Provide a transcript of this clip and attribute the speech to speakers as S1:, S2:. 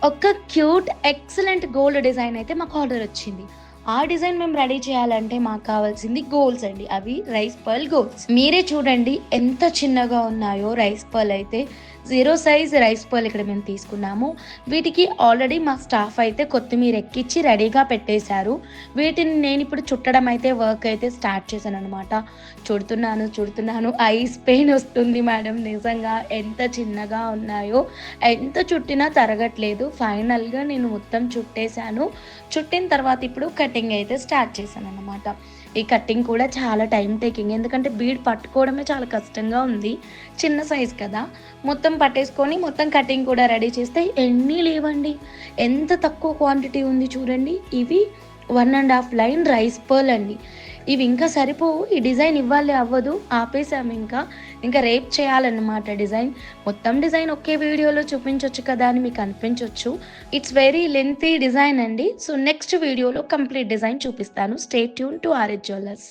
S1: ఒక cute excellent gold design అయితే మాకు ఆర్డర్ వచ్చింది. ఆ డిజైన్ మేము రెడీ చేయాలంటే మాకు కావాల్సింది గోల్స్ అండి. అవి రైస్ పర్ల్ గోల్స్. మీరే చూడండి ఎంత చిన్నగా ఉన్నాయో రైస్ పర్ల్ అయితే. 0 సైజ్ రైస్ పర్ల్ ఇక్కడ మేము తీసుకున్నాము. వీటికి ఆల్రెడీ మా స్టాఫ్ అయితే కొత్తిమీర ఎక్కిచ్చి రెడీగా పెట్టేశారు. వీటిని నేను ఇప్పుడు చుట్టడం అయితే వర్క్ అయితే స్టార్ట్ చేశాను అనమాట. చుడుతున్నాను ఐస్ పెయిన్ వస్తుంది మేడం. నిజంగా ఎంత చిన్నగా ఉన్నాయో, ఎంత చుట్టినా తరగట్లేదు. ఫైనల్గా నేను మొత్తం చుట్టేశాను. చుట్టిన తర్వాత ఇప్పుడు కటింగ్ అయితే స్టార్ట్ చేశాను అనమాట. ఈ కటింగ్ కూడా చాలా టైం టేకింగ్, ఎందుకంటే బీడ్ పట్టుకోవడమే చాలా కష్టంగా ఉంది. చిన్న సైజ్ కదా, మొత్తం పట్టేసుకొని మొత్తం కటింగ్ కూడా రెడీ చేస్తే ఎన్ని లేవండి, ఎంత తక్కువ క్వాంటిటీ ఉంది చూడండి. ఇవి 1.5 లైన్ రైస్ పర్ల్ అండి. ఇవి ఇంకా సరిపోవు. ఈ డిజైన్ ఇవ్వాలి అవ్వదు, ఆపేసాము. ఇంకా రేపు చేయాలన్నమాట డిజైన్. మొత్తం డిజైన్ ఒకే వీడియోలో చూపించవచ్చు కదా అని మీకు అనిపించవచ్చు. ఇట్స్ వెరీ లెంతీ డిజైన్ అండి. సో నెక్స్ట్ వీడియోలో కంప్లీట్ డిజైన్ చూపిస్తాను. Stay tune to RS jewellers.